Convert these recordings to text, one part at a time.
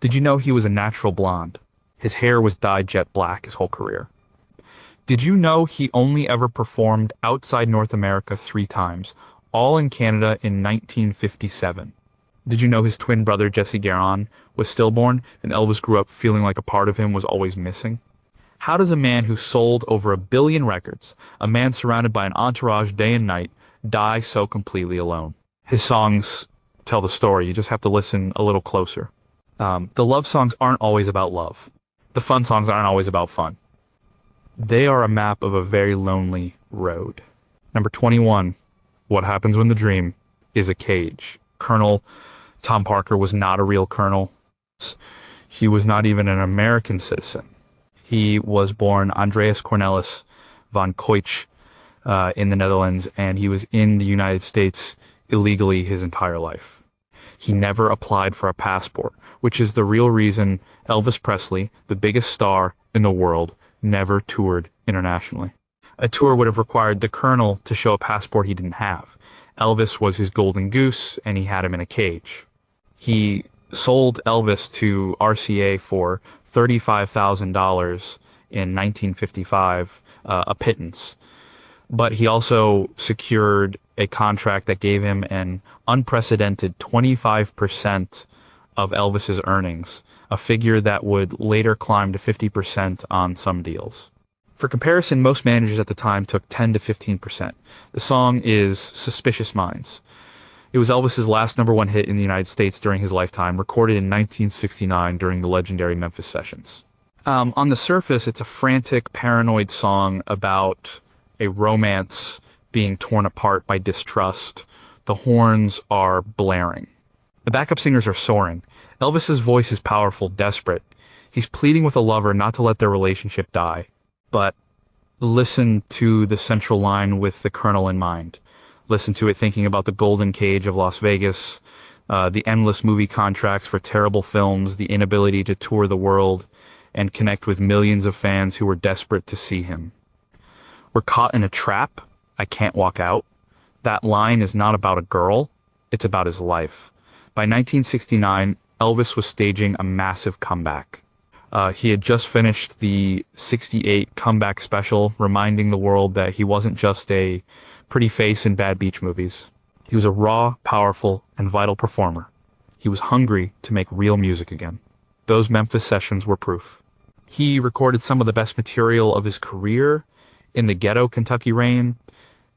Did you know he was a natural blonde? His hair was dyed jet black his whole career. Did you know he only ever performed outside North America 3 times, all in Canada in 1957? Did you know his twin brother Jesse Garon was stillborn and Elvis grew up feeling like a part of him was always missing? How does a man who sold over 1 billion records, a man surrounded by an entourage day and night, die so completely alone? His songs tell the story. You just have to listen a little closer. The love songs aren't always about love. The fun songs aren't always about fun. They are a map of a very lonely road. Number 21, What Happens When the Dream is a Cage. Colonel Tom Parker was not a real colonel. He was not even an American citizen. He was born Andreas Cornelis von Koich in the Netherlands, and he was in the United States illegally his entire life. He never applied for a passport, which is the real reason Elvis Presley, the biggest star in the world, never toured internationally. A tour would have required the colonel to show a passport he didn't have. Elvis was his golden goose, and he had him in a cage. He sold Elvis to RCA for $35,000 in 1955, a pittance. But he also secured a contract that gave him an unprecedented 25% of Elvis's earnings, a figure that would later climb to 50% on some deals. For comparison, most managers at the time took 10 to 15%. The song is Suspicious Minds. It was Elvis's last #1 hit in the United States during his lifetime, recorded in 1969 during the legendary Memphis Sessions. On the surface, it's a frantic, paranoid song about a romance being torn apart by distrust. The horns are blaring. The backup singers are soaring. Elvis's voice is powerful, desperate. He's pleading with a lover not to let their relationship die. But listen to the central line with the colonel in mind. Listen to it thinking about the golden cage of Las Vegas, the endless movie contracts for terrible films, the inability to tour the world and connect with millions of fans who were desperate to see him. We're caught in a trap. I can't walk out. That line is not about a girl. It's about his life. By 1969, Elvis was staging a massive comeback. He had just finished the '68 comeback special, reminding the world that he wasn't just a pretty face in bad beach movies. He was a raw, powerful, and vital performer. He was hungry to make real music again. Those Memphis Sessions were proof. He recorded some of the best material of his career in the Ghetto Kentucky Rain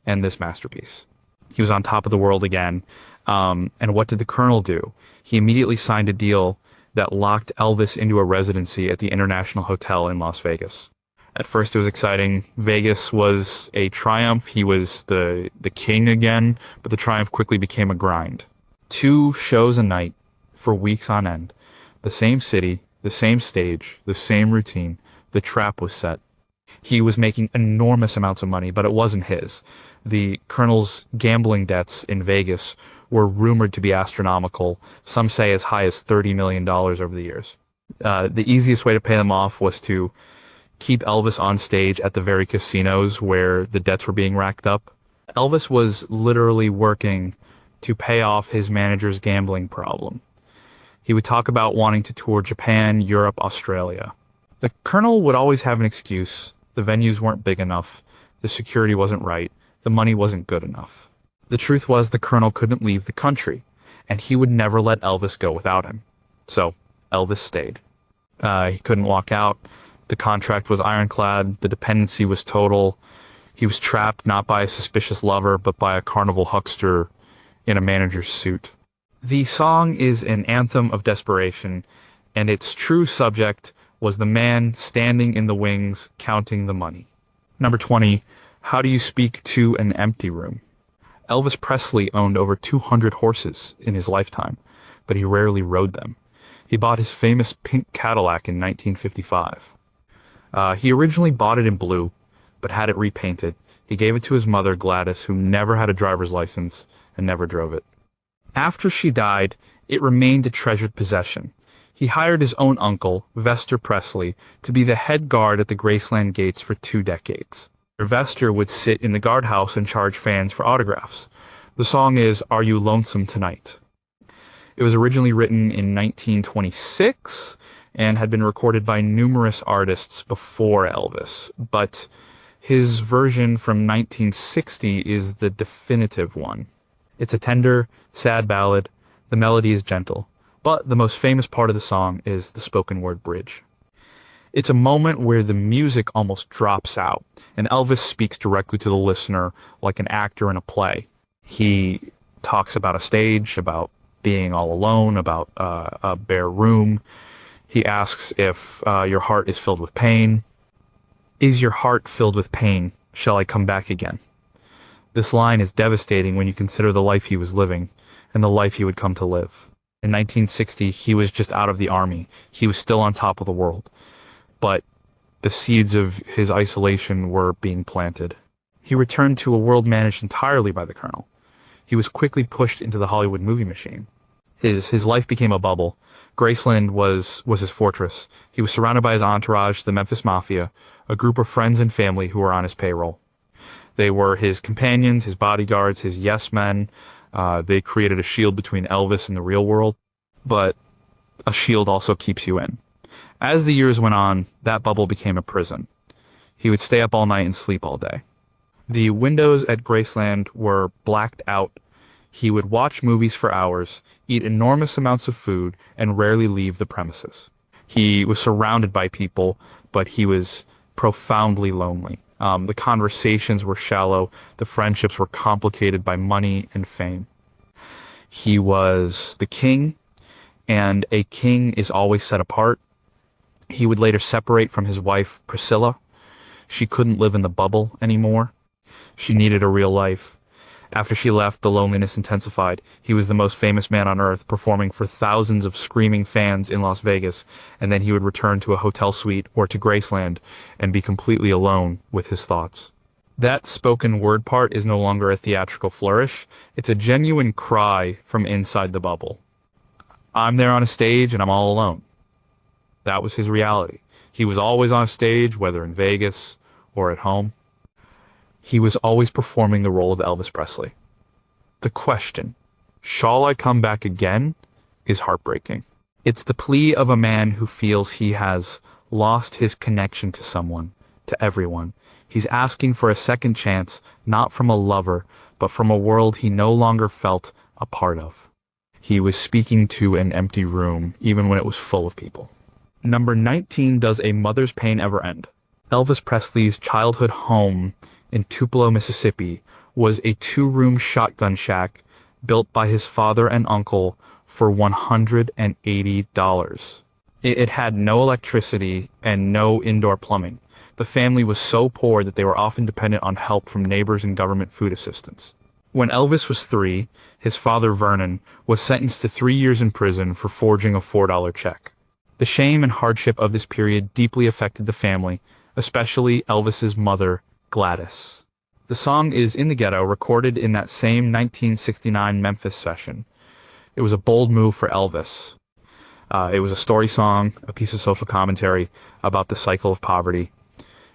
and this masterpiece. He was on top of the world again. And what did the colonel do? He immediately signed a deal that locked Elvis into a residency at the International Hotel in Las Vegas. At first it was exciting. Vegas was a triumph. He was the king again, but the triumph quickly became a grind. 2 shows a night for weeks on end. The same city, the same stage, the same routine. The trap was set. He was making enormous amounts of money, but it wasn't his. The colonel's gambling debts in Vegas were rumored to be astronomical, some say as high as $30 million over the years. The easiest way to pay them off was to keep Elvis on stage at the very casinos where the debts were being racked up. Elvis was literally working to pay off his manager's gambling problem. He would talk about wanting to tour Japan, Europe, Australia. The colonel would always have an excuse. The venues weren't big enough. The security wasn't right. The money wasn't good enough. The truth was the colonel couldn't leave the country, and he would never let Elvis go without him. So Elvis stayed. He couldn't walk out. The contract was ironclad. The dependency was total. He was trapped not by a suspicious lover, but by a carnival huckster in a manager's suit. The song is an anthem of desperation, and its true subject was the man standing in the wings counting the money. Number 20, How do you speak to an empty room? Elvis Presley owned over 200 horses in his lifetime, but he rarely rode them. He bought his famous pink Cadillac in 1955. He originally bought it in blue, but had it repainted. He gave it to his mother, Gladys, who never had a driver's license and never drove it. After she died, it remained a treasured possession. He hired his own uncle, Vester Presley, to be the head guard at the Graceland gates for 2 decades. Vester would sit in the guardhouse and charge fans for autographs. The song is Are You Lonesome Tonight? It was originally written in 1926 and had been recorded by numerous artists before Elvis, but his version from 1960 is the definitive one. It's a tender, sad ballad. The melody is gentle, but the most famous part of the song is the spoken word bridge. It's a moment where the music almost drops out, and Elvis speaks directly to the listener like an actor in a play. He talks about a stage, about being all alone, about a bare room. He asks if your heart is filled with pain. Is your heart filled with pain? Shall I come back again? This line is devastating when you consider the life he was living and the life he would come to live. In 1960, he was just out of the army. He was still on top of the world. But the seeds of his isolation were being planted. He returned to a world managed entirely by the Colonel. He was quickly pushed into the Hollywood movie machine. His life became a bubble. Graceland was his fortress. He was surrounded by his entourage, the Memphis Mafia, a group of friends and family who were on his payroll. They were his companions, his bodyguards, his yes men. They created a shield between Elvis and the real world, but a shield also keeps you in. As the years went on, that bubble became a prison. He would stay up all night and sleep all day. The windows at Graceland were blacked out. He would watch movies for hours, eat enormous amounts of food, and rarely leave the premises. He was surrounded by people, but he was profoundly lonely. The conversations were shallow. The friendships were complicated by money and fame. He was the king, and a king is always set apart. He would later separate from his wife, Priscilla. She couldn't live in the bubble anymore. She needed a real life. After she left, the loneliness intensified. He was the most famous man on earth, performing for thousands of screaming fans in Las Vegas, and then he would return to a hotel suite or to Graceland and be completely alone with his thoughts. That spoken word part is no longer a theatrical flourish. It's a genuine cry from inside the bubble. I'm there on a stage and I'm all alone. That was his reality. He was always on a stage, whether in Vegas or at home. He was always performing the role of Elvis Presley. The question, shall I come back again, is heartbreaking. It's the plea of a man who feels he has lost his connection to someone, to everyone. He's asking for a second chance, not from a lover, but from a world he no longer felt a part of. He was speaking to an empty room, even when it was full of people. Number 19, Does a Mother's Pain Ever End? Elvis Presley's childhood home in Tupelo, Mississippi, was a 2-room shotgun shack built by his father and uncle for $180. It had no electricity and no indoor plumbing. The family was so poor that they were often dependent on help from neighbors and government food assistance. When Elvis was 3, his father, Vernon, was sentenced to 3 years in prison for forging a $4 check. The shame and hardship of this period deeply affected the family, especially Elvis's mother, Gladys. The song is In the Ghetto, recorded in that same 1969 Memphis session. It was a bold move for Elvis. It was a story song, a piece of social commentary about the cycle of poverty.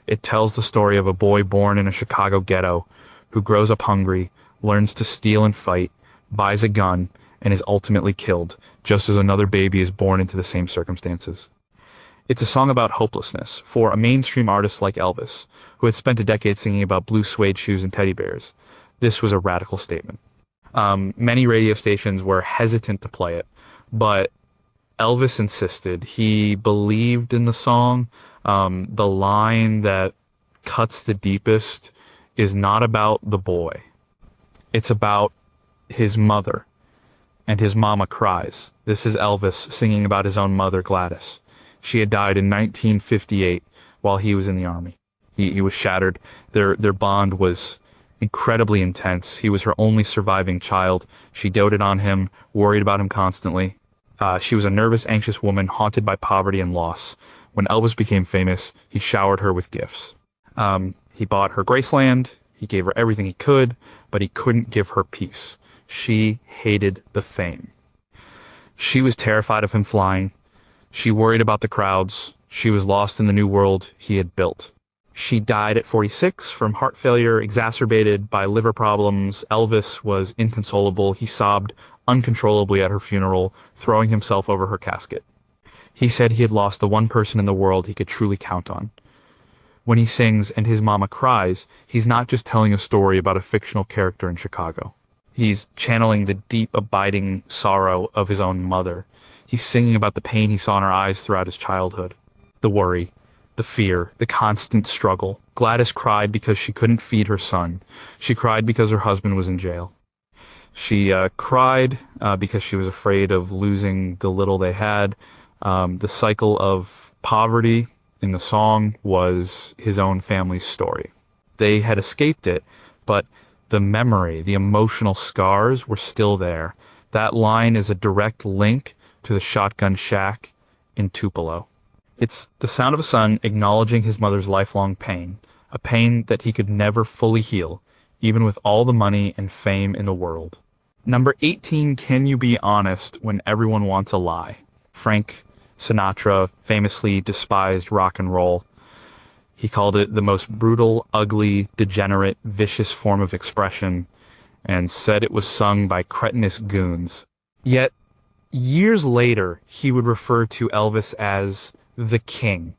It tells the story of a boy born in a Chicago ghetto who grows up hungry, learns to steal and fight, buys a gun, and is ultimately killed, just as another baby is born into the same circumstances. It's a song about hopelessness for a mainstream artist like Elvis, who had spent a decade singing about blue suede shoes and teddy bears. This was a radical statement. Many radio stations were hesitant to play it, but Elvis insisted. He believed in the song. The line that cuts the deepest is not about the boy. It's about his mother, and his mama cries. This is Elvis singing about his own mother, Gladys. She had died in 1958 while he was in the army. He was shattered. Their bond was incredibly intense. He was her only surviving child. She doted on him, worried about him constantly. She was a nervous, anxious woman haunted by poverty and loss. When Elvis became famous, he showered her with gifts. He bought her Graceland. He gave her everything he could, but he couldn't give her peace. She hated the fame. She was terrified of him flying. She worried about the crowds. She was lost in the new world he had built. She died at 46 from heart failure exacerbated by liver problems. Elvis was inconsolable. He sobbed uncontrollably at her funeral, throwing himself over her casket. He said he had lost the one person in the world he could truly count on. When he sings "And His Mama Cries," he's not just telling a story about a fictional character in Chicago. He's channeling the deep, abiding sorrow of his own mother. He's singing about the pain he saw in her eyes throughout his childhood. The worry, the fear, the constant struggle. Gladys cried because she couldn't feed her son. She cried because her husband was in jail. She cried because she was afraid of losing the little they had. The cycle of poverty in the song was his own family's story. They had escaped it, but the memory, the emotional scars were still there. That line is a direct link to the shotgun shack in Tupelo. It's the sound of a son acknowledging his mother's lifelong pain, a pain that he could never fully heal, even with all the money and fame in the world. Number 18, Can You Be Honest When Everyone Wants a Lie? Frank Sinatra famously despised rock and roll. He called it the most brutal, ugly, degenerate, vicious form of expression, and said it was sung by cretinous goons. Yet, years later, he would refer to Elvis as the King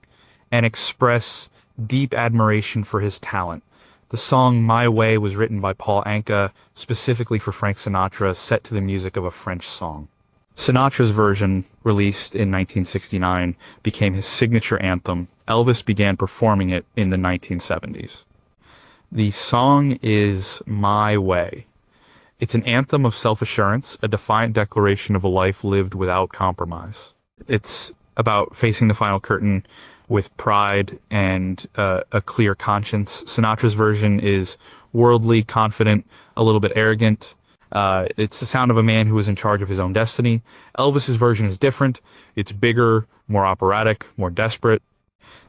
and express deep admiration for his talent. The song My Way was written by Paul Anka specifically for Frank Sinatra, set to the music of a French song. Sinatra's version, released in 1969, became his signature anthem. Elvis began performing it in the 1970s. The song is My Way. It's an anthem of self-assurance, a defiant declaration of a life lived without compromise. It's about facing the final curtain with pride and a clear conscience. Sinatra's version is worldly, confident, a little bit arrogant. It's the sound of a man who is in charge of his own destiny. Elvis's version is different. It's bigger, more operatic, more desperate.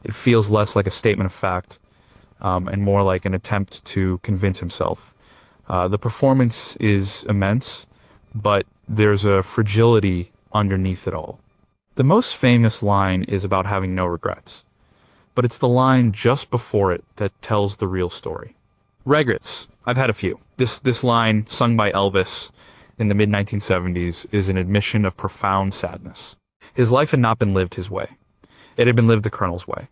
It feels less like a statement of fact, and more like an attempt to convince himself. The performance is immense, but there's a fragility underneath it all. The most famous line is about having no regrets, but it's the line just before it that tells the real story. Regrets. I've had a few. This line, sung by Elvis in the mid-1970s, is an admission of profound sadness. His life had not been lived his way. It had been lived the Colonel's way.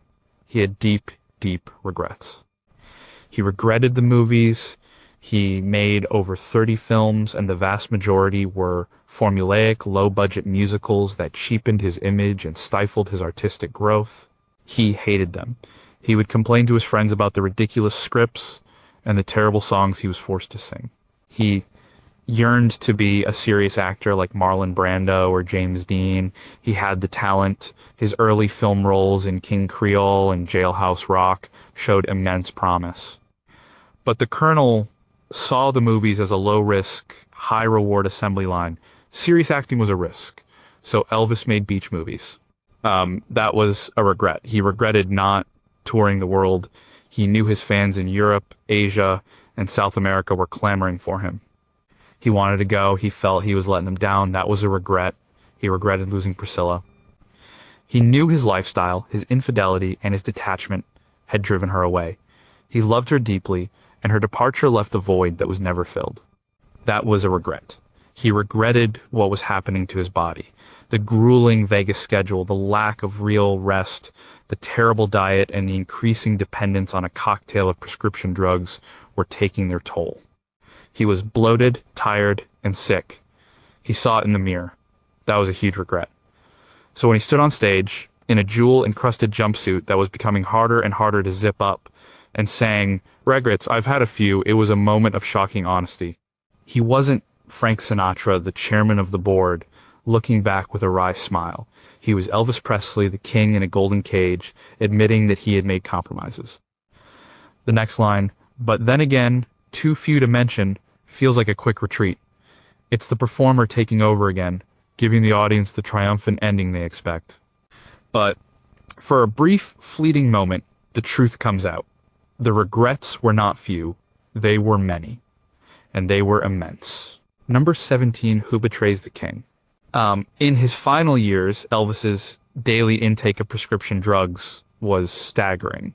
He had deep, deep regrets. He regretted the movies. He made over 30 films, and the vast majority were formulaic, low-budget musicals that cheapened his image and stifled his artistic growth. He hated them. He would complain to his friends about the ridiculous scripts and the terrible songs he was forced to sing. He yearned to be a serious actor like Marlon Brando or James Dean. He had the talent. His early film roles in King Creole and Jailhouse Rock showed immense promise. But the Colonel saw the movies as a low-risk, high-reward assembly line. Serious acting was a risk, so Elvis made beach movies. That was a regret. He regretted not touring the world. He knew his fans in Europe, Asia, and South America were clamoring for him. He wanted to go. He felt he was letting them down. That was a regret. He regretted losing Priscilla. He knew his lifestyle, his infidelity, and his detachment had driven her away. He loved her deeply, and her departure left a void that was never filled. That was a regret. He regretted what was happening to his body. The grueling Vegas schedule, the lack of real rest, the terrible diet, and the increasing dependence on a cocktail of prescription drugs were taking their toll. He was bloated, tired, and sick. He saw it in the mirror. That was a huge regret. So when he stood on stage, in a jewel-encrusted jumpsuit that was becoming harder and harder to zip up, and sang, "Regrets, I've had a few," it was a moment of shocking honesty. He wasn't Frank Sinatra, the chairman of the board, looking back with a wry smile. He was Elvis Presley, the king in a golden cage, admitting that he had made compromises. The next line, "But then again, too few to mention," feels like a quick retreat. It's the performer taking over again, giving the audience the triumphant ending they expect. But for a brief, fleeting moment, the truth comes out. The regrets were not few, they were many, and they were immense. Number 17, Who Betrays the King? In his final years, Elvis's daily intake of prescription drugs was staggering.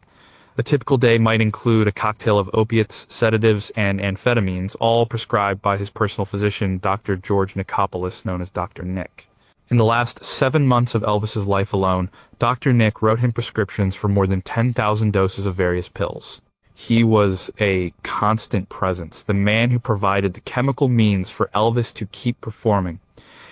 A typical day might include a cocktail of opiates, sedatives, and amphetamines, all prescribed by his personal physician, Dr. George Nicopolis, known as Dr. Nick. In the last 7 months of Elvis's life alone, Dr. Nick wrote him prescriptions for more than 10,000 doses of various pills. He was a constant presence, the man who provided the chemical means for Elvis to keep performing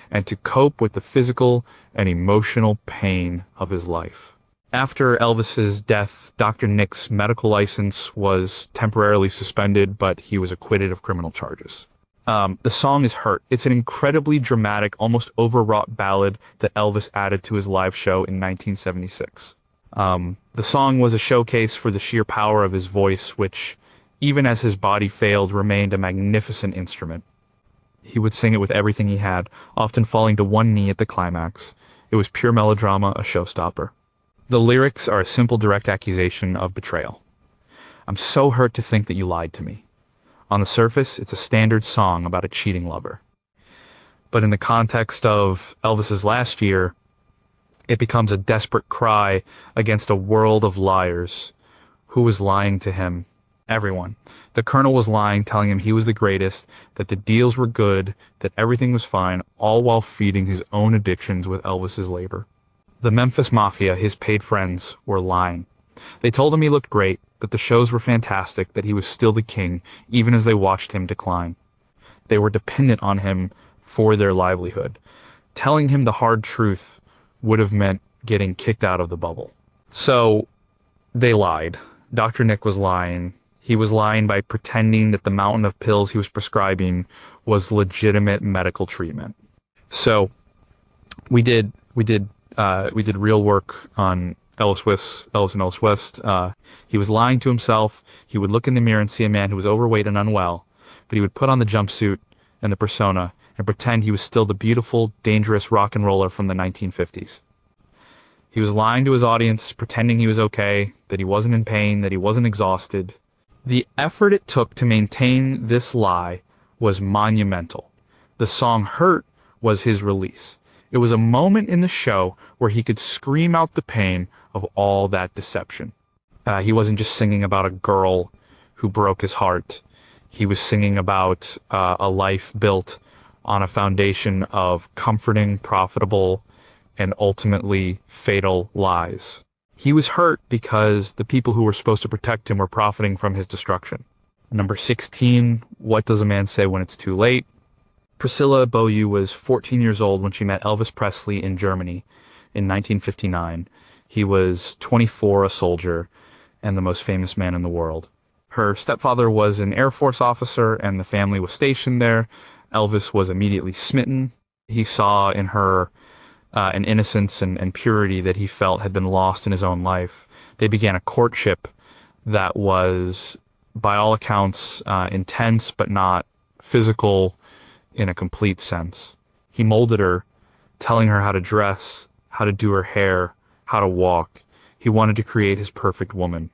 and to cope with the physical and emotional pain of his life. After Elvis's death, Dr. Nick's medical license was temporarily suspended, but he was acquitted of criminal charges. The song is Hurt. It's an incredibly dramatic, almost overwrought ballad that Elvis added to his live show in 1976. The song was a showcase for the sheer power of his voice, which, even as his body failed, remained a magnificent instrument. He would sing it with everything he had, often falling to one knee at the climax. It was pure melodrama, a showstopper. The lyrics are a simple, direct accusation of betrayal. I'm so hurt to think that you lied to me. On the surface, it's a standard song about a cheating lover. But in the context of Elvis's last year, it becomes a desperate cry against a world of liars. Who was lying to him? Everyone. The Colonel was lying, telling him he was the greatest, that the deals were good, that everything was fine, all while feeding his own addictions with Elvis's labor. The Memphis Mafia, his paid friends, were lying. They told him he looked great, that the shows were fantastic, that he was still the king, even as they watched him decline. They were dependent on him for their livelihood. Telling him the hard truth would have meant getting kicked out of the bubble. So, they lied. Dr. Nick was lying. He was lying by pretending that the mountain of pills he was prescribing was legitimate medical treatment. So, we did real work on Elvis and Elvis West. He was lying to himself. He would look in the mirror and see a man who was overweight and unwell, but he would put on the jumpsuit and the persona and pretend he was still the beautiful, dangerous rock and roller from the 1950s. He was lying to his audience, pretending he was okay, that he wasn't in pain, that he wasn't exhausted. The effort it took to maintain this lie was monumental. The song Hurt was his release. It was a moment in the show where he could scream out the pain of all that deception. He wasn't just singing about a girl who broke his heart. He was singing about a life built on a foundation of comforting, profitable, and ultimately fatal lies. He was hurt because the people who were supposed to protect him were profiting from his destruction. Number 16, what does a man say when it's too late? Priscilla Beaulieu was 14 years old when she met Elvis Presley in Germany in 1959. He was 24, a soldier, and the most famous man in the world. Her stepfather was an Air Force officer, and the family was stationed there. Elvis was immediately smitten. He saw in her an innocence and purity that he felt had been lost in his own life. They began a courtship that was, by all accounts, intense but not physical in a complete sense. He molded her, telling her how to dress, how to do her hair, how to walk. He wanted to create his perfect woman.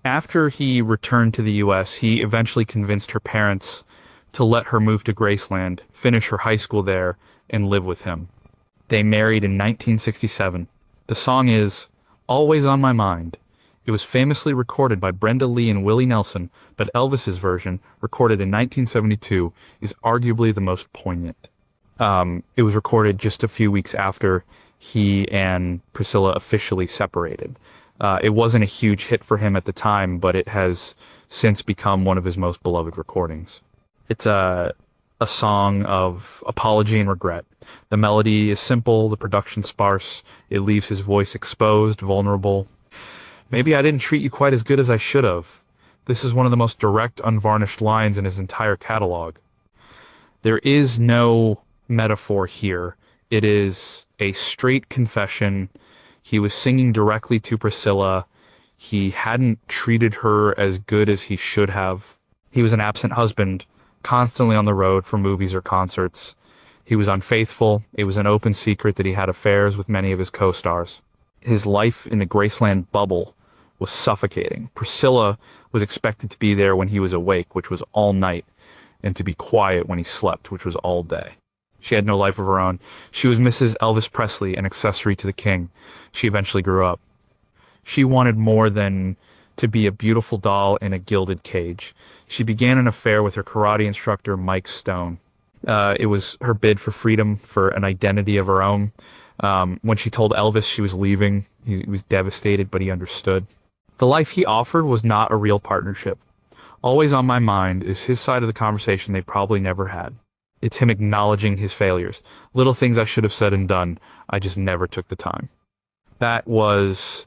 After he returned to the U.S., he eventually convinced her parents to let her move to Graceland, finish her high school there, and live with him. They married in 1967. The song is Always on My Mind. It was famously recorded by Brenda Lee and Willie Nelson, but Elvis's version, recorded in 1972, is arguably the most poignant. It was recorded just a few weeks after he and Priscilla officially separated. It wasn't a huge hit for him at the time, but it has since become one of his most beloved recordings. It's a song of apology and regret. The melody is simple, the production sparse, it leaves his voice exposed, vulnerable. Maybe I didn't treat you quite as good as I should have. This is one of the most direct, unvarnished lines in his entire catalog. There is no metaphor here. It is a straight confession. He was singing directly to Priscilla. He hadn't treated her as good as he should have. He was an absent husband, constantly on the road for movies or concerts. He was unfaithful. It was an open secret that he had affairs with many of his co-stars. His life in the Graceland bubble was suffocating. Priscilla was expected to be there when he was awake, which was all night, and to be quiet when he slept, which was all day. She had no life of her own. She was Mrs. Elvis Presley, an accessory to the king. She eventually grew up. She wanted more than to be a beautiful doll in a gilded cage. She began an affair with her karate instructor, Mike Stone. It was her bid for freedom, for an identity of her own. When she told Elvis she was leaving, he was devastated, but he understood. The life he offered was not a real partnership. Always on my mind is his side of the conversation they probably never had. It's him acknowledging his failures. Little things I should have said and done, I just never took the time. That was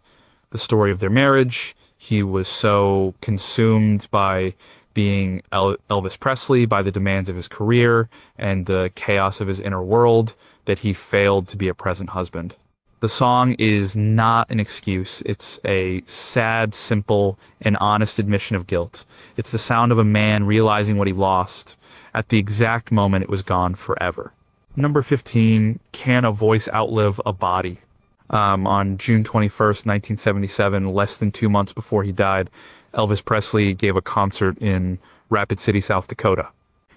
the story of their marriage. He was so consumed by being Elvis Presley, by the demands of his career and the chaos of his inner world, that he failed to be a present husband. The song is not an excuse. It's a sad, simple, and honest admission of guilt. It's the sound of a man realizing what he lost at the exact moment it was gone forever. Number 15, Can a Voice Outlive a Body? On June 21st, 1977, less than 2 months before he died, Elvis Presley gave a concert in Rapid City, South Dakota.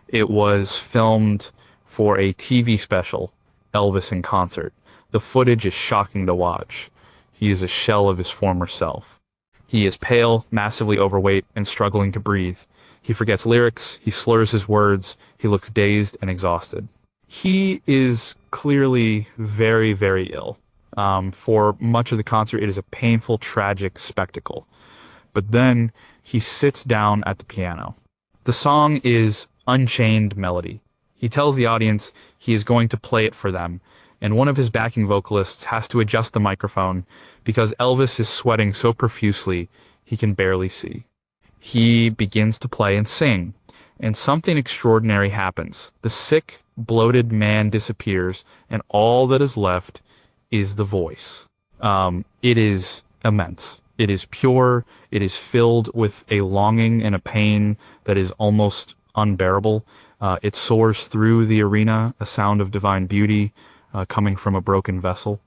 It was filmed for a TV special, Elvis in Concert. The footage is shocking to watch. He is a shell of his former self. He is pale, massively overweight, and struggling to breathe. He forgets lyrics, he slurs his words, he looks dazed and exhausted. He is clearly very, very ill. For much of the concert, it is a painful, tragic spectacle. But then he sits down at the piano. The song is Unchained Melody. He tells the audience he is going to play it for them, and one of his backing vocalists has to adjust the microphone because Elvis is sweating so profusely he can barely see. He begins to play and sing, and something extraordinary happens. The sick, bloated man disappears, and all that is left is the voice. It is immense. It is pure. It is filled with a longing and a pain that is almost unbearable. It soars through the arena, a sound of divine beauty coming from a broken vessel.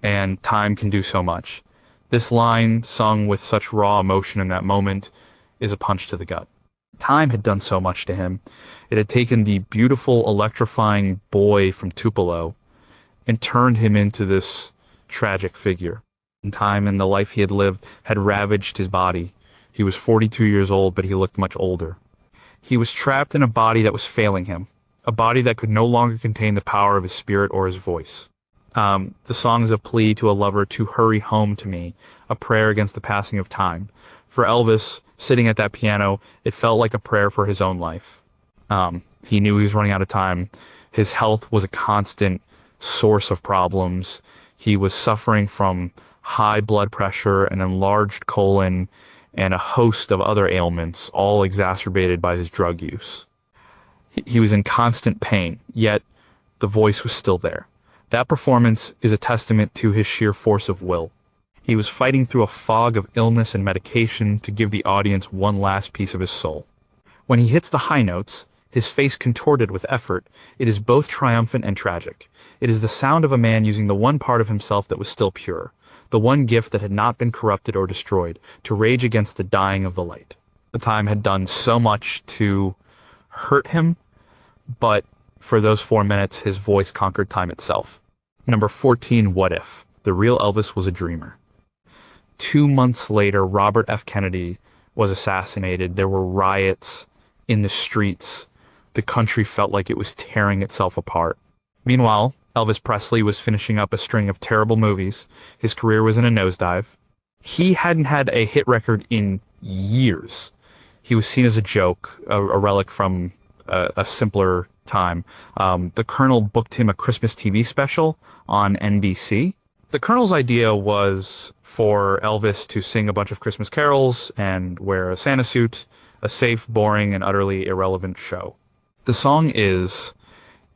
And time can do so much. This line, sung with such raw emotion in that moment, is a punch to the gut. Time had done so much to him. It had taken the beautiful, electrifying boy from Tupelo and turned him into this tragic figure. And time and the life he had lived had ravaged his body. He was 42 years old, but he looked much older. He was trapped in a body that was failing him, a body that could no longer contain the power of his spirit or his voice. The song is a plea to a lover to hurry home to me, a prayer against the passing of time. For Elvis, sitting at that piano, it felt like a prayer for his own life. He knew he was running out of time. His health was a constant source of problems. He was suffering from high blood pressure, an enlarged colon, and a host of other ailments, all exacerbated by his drug use. He was in constant pain, yet the voice was still there. That performance is a testament to his sheer force of will. He was fighting through a fog of illness and medication to give the audience one last piece of his soul. When he hits the high notes, his face contorted with effort, it is both triumphant and tragic. It is the sound of a man using the one part of himself that was still pure, the one gift that had not been corrupted or destroyed, to rage against the dying of the light. The time had done so much to hurt him, but for those 4 minutes, his voice conquered time itself. Number 14, What If? The real Elvis was a dreamer. 2 months later, Robert F. Kennedy was assassinated. There were riots in the streets. The country felt like it was tearing itself apart. Meanwhile, Elvis Presley was finishing up a string of terrible movies. His career was in a nosedive. He hadn't had a hit record in years. He was seen as a joke, a relic from a simpler time. The Colonel booked him a Christmas TV special on NBC. The Colonel's idea was for Elvis to sing a bunch of Christmas carols and wear a Santa suit, a safe, boring, and utterly irrelevant show. The song is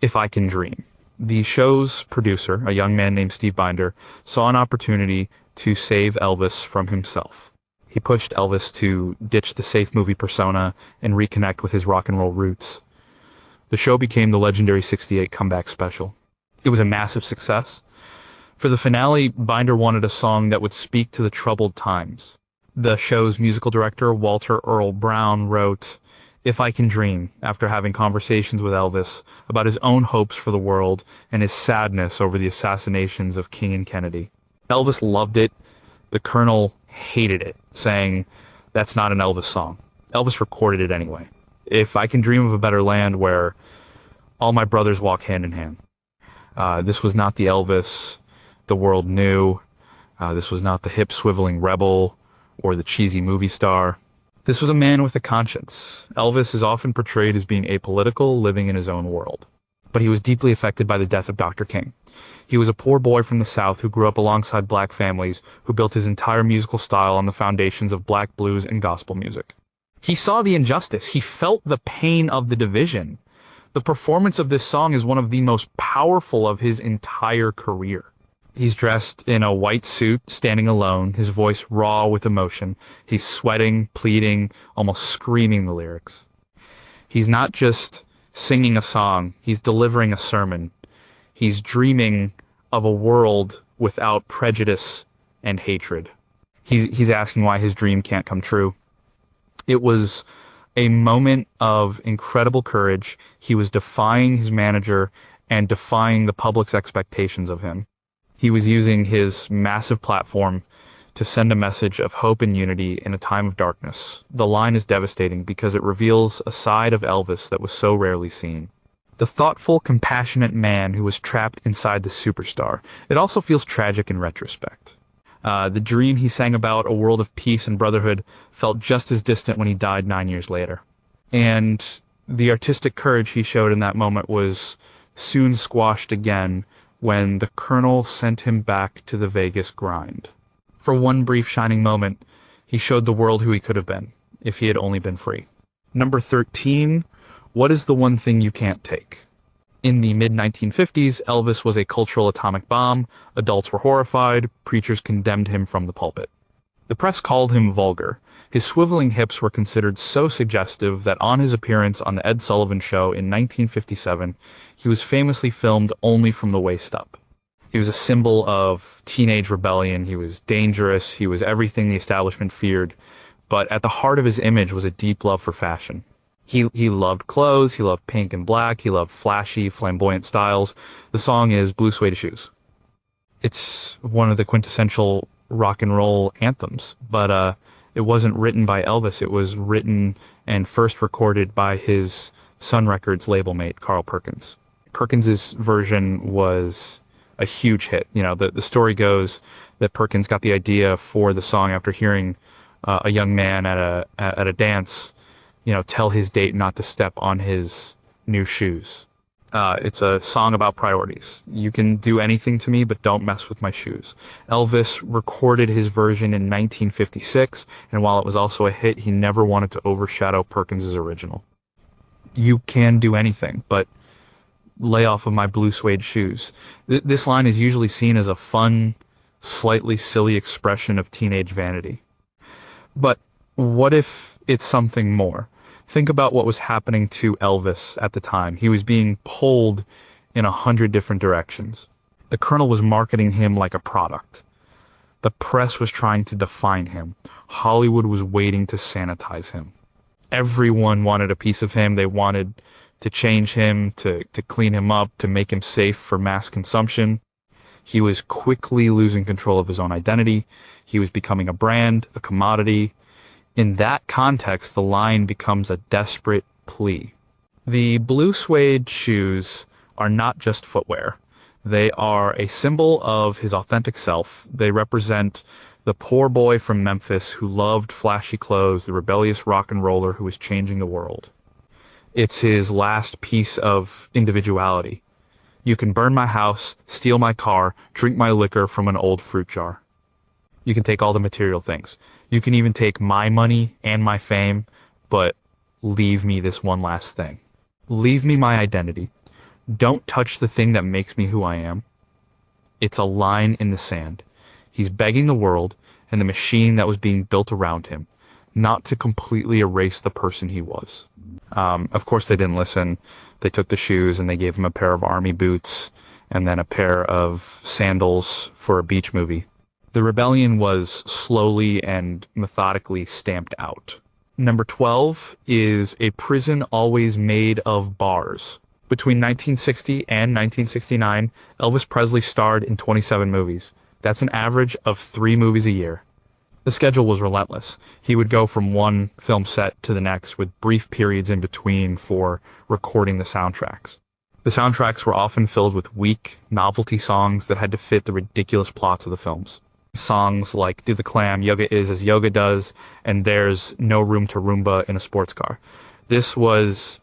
If I Can Dream. The show's producer, a young man named Steve Binder, saw an opportunity to save Elvis from himself. He pushed Elvis to ditch the safe movie persona and reconnect with his rock and roll roots. The show became the legendary '68 comeback special. It was a massive success. For the finale, Binder wanted a song that would speak to the troubled times. The show's musical director, Walter Earl Brown, wrote If I Can Dream after having conversations with Elvis about his own hopes for the world and his sadness over the assassinations of King and Kennedy. Elvis loved it. The Colonel hated it, saying, That's not an Elvis song. Elvis recorded it anyway. If I can dream of a better land where all my brothers walk hand in hand. This was not the Elvis the world knew. This was not the hip swiveling rebel or the cheesy movie star. This was a man with a conscience. Elvis is often portrayed as being apolitical, living in his own world. But he was deeply affected by the death of Dr. King. He was a poor boy from the South who grew up alongside black families, who built his entire musical style on the foundations of black blues and gospel music. He saw the injustice. He felt the pain of the division. The performance of this song is one of the most powerful of his entire career. He's dressed in a white suit, standing alone, his voice raw with emotion. He's sweating, pleading, almost screaming the lyrics. He's not just singing a song, he's delivering a sermon. He's dreaming of a world without prejudice and hatred. He's asking why his dream can't come true. It was a moment of incredible courage. He was defying his manager and defying the public's expectations of him. He was using his massive platform to send a message of hope and unity in a time of darkness. The line is devastating because it reveals a side of Elvis that was so rarely seen. The thoughtful, compassionate man who was trapped inside the superstar. It also feels tragic in retrospect. The dream he sang about, a world of peace and brotherhood, felt just as distant when he died 9 years later. And the artistic courage he showed in that moment was soon squashed again when the Colonel sent him back to the Vegas grind. For one brief shining moment, he showed the world who he could have been, if he had only been free. Number 13, what is the one thing you can't take? In the mid-1950s, Elvis was a cultural atomic bomb. Adults were horrified. Preachers condemned him from the pulpit. The press called him vulgar. His swiveling hips were considered so suggestive that on his appearance on the Ed Sullivan Show in 1957, he was famously filmed only from the waist up. He was a symbol of teenage rebellion. He was dangerous. He was everything the establishment feared. But at the heart of his image was a deep love for fashion. He loved clothes, he loved pink and black, he loved flashy, flamboyant styles. The song is Blue Suede Shoes. It's one of the quintessential rock and roll anthems, but it wasn't written by Elvis. It was written and first recorded by his Sun Records label mate, Carl Perkins. Perkins's version was a huge hit. You know, the story goes that Perkins got the idea for the song after hearing a young man at a dance, you know, tell his date not to step on his new shoes. It's a song about priorities. You can do anything to me, but don't mess with my shoes. Elvis recorded his version in 1956, and while it was also a hit, he never wanted to overshadow Perkins's original. You can do anything, but lay off of my blue suede shoes. This line is usually seen as a fun, slightly silly expression of teenage vanity. But what if it's something more? Think about what was happening to Elvis at the time. He was being pulled in 100 different directions. The Colonel was marketing him like a product. The press was trying to define him. Hollywood was waiting to sanitize him. Everyone wanted a piece of him. They wanted to change him, to clean him up, to make him safe for mass consumption. He was quickly losing control of his own identity. He was becoming a brand, a commodity. In that context, the line becomes a desperate plea. The blue suede shoes are not just footwear. They are a symbol of his authentic self. They represent the poor boy from Memphis who loved flashy clothes, the rebellious rock and roller who was changing the world. It's his last piece of individuality. You can burn my house, steal my car, drink my liquor from an old fruit jar. You can take all the material things. You can even take my money and my fame, but leave me this one last thing. Leave me my identity. Don't touch the thing that makes me who I am. It's a line in the sand. He's begging the world and the machine that was being built around him not to completely erase the person he was. Of course, they didn't listen. They took the shoes and they gave him a pair of army boots and then a pair of sandals for a beach movie. The rebellion was slowly and methodically stamped out. Number 12 is A Prison Always Made of Bars. Between 1960 and 1969, Elvis Presley starred in 27 movies. That's an average of 3 movies a year. The schedule was relentless. He would go from one film set to the next with brief periods in between for recording the soundtracks. The soundtracks were often filled with weak, novelty songs that had to fit the ridiculous plots of the films. Songs like Do the Clam, Yoga Is as Yoga Does, and There's No Room to Roomba in a Sports Car. This was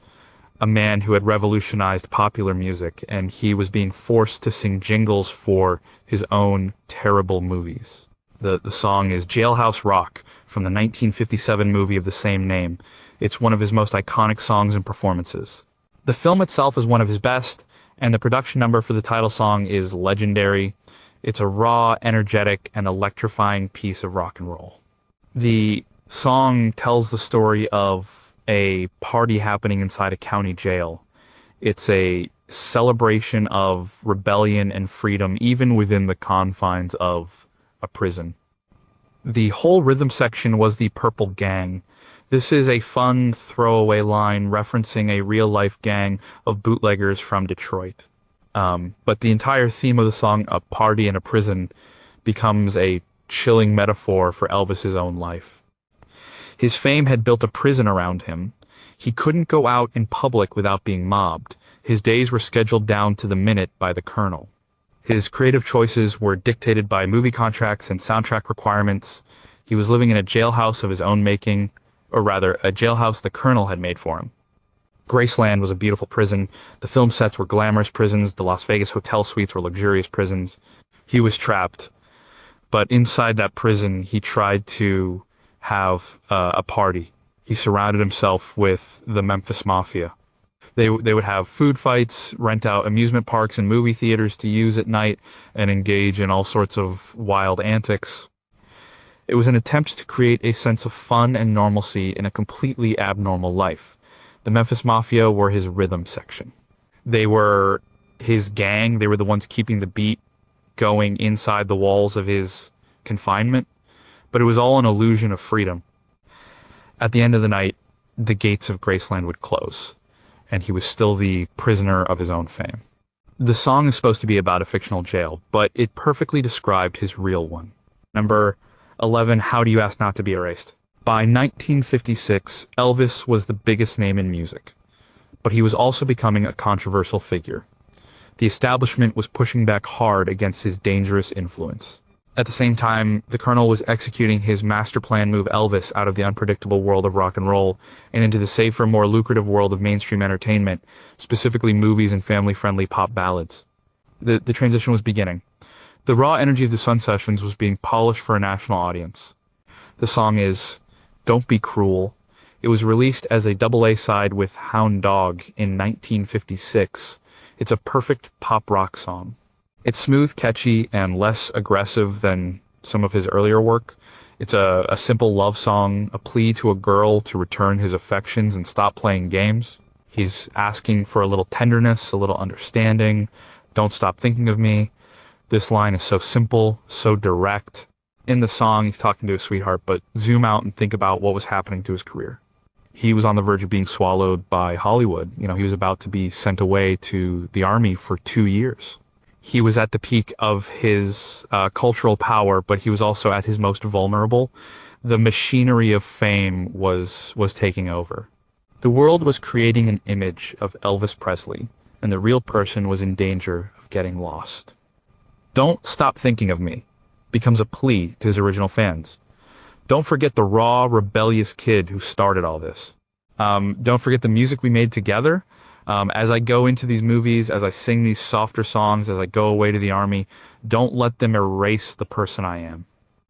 a man who had revolutionized popular music, and he was being forced to sing jingles for his own terrible movies. The song is Jailhouse Rock from the 1957 movie of the same name. It's one of his most iconic songs and performances. The film itself is one of his best, and the production number for the title song is legendary. It's a raw, energetic, and electrifying piece of rock and roll. The song tells the story of a party happening inside a county jail. It's a celebration of rebellion and freedom, even within the confines of a prison. The whole rhythm section was the Purple Gang. This is a fun throwaway line referencing a real-life gang of bootleggers from Detroit. But the entire theme of the song, a party in a prison, becomes a chilling metaphor for Elvis's own life. His fame had built a prison around him. He couldn't go out in public without being mobbed. His days were scheduled down to the minute by the Colonel. His creative choices were dictated by movie contracts and soundtrack requirements. He was living in a jailhouse of his own making, or rather, a jailhouse the Colonel had made for him. Graceland was a beautiful prison. The film sets were glamorous prisons. The Las Vegas hotel suites were luxurious prisons. He was trapped. But inside that prison, he tried to have a party. He surrounded himself with the Memphis Mafia. They would have food fights, rent out amusement parks and movie theaters to use at night, and engage in all sorts of wild antics. It was an attempt to create a sense of fun and normalcy in a completely abnormal life. The Memphis Mafia were his rhythm section. They were his gang. They were the ones keeping the beat going inside the walls of his confinement. But it was all an illusion of freedom. At the end of the night, the gates of Graceland would close, and he was still the prisoner of his own fame. The song is supposed to be about a fictional jail, but it perfectly described his real one. Number 11, How Do You Ask Not to Be Erased? By 1956, Elvis was the biggest name in music, but he was also becoming a controversial figure. The establishment was pushing back hard against his dangerous influence. At the same time, the Colonel was executing his master plan move Elvis out of the unpredictable world of rock and roll and into the safer, more lucrative world of mainstream entertainment, specifically movies and family-friendly pop ballads. The transition was beginning. The raw energy of the Sun Sessions was being polished for a national audience. The song is Don't Be Cruel. It was released as a double-A side with Hound Dog in 1956. It's a perfect pop rock song. It's smooth, catchy, and less aggressive than some of his earlier work. It's a simple love song, a plea to a girl to return his affections and stop playing games. He's asking for a little tenderness, a little understanding. Don't stop thinking of me. This line is so simple, so direct. In the song, he's talking to his sweetheart, but zoom out and think about what was happening to his career. He was on the verge of being swallowed by Hollywood. He was about to be sent away to the army for 2 years. He was at the peak of his cultural power, but he was also at his most vulnerable. The machinery of fame was taking over. The world was creating an image of Elvis Presley, and the real person was in danger of getting lost. Don't Stop Thinking of Me becomes a plea to his original fans. Don't forget the raw, rebellious kid who started all this. Don't forget the music we made together. As I go into these movies, as I sing these softer songs, as I go away to the army, don't let them erase the person I am.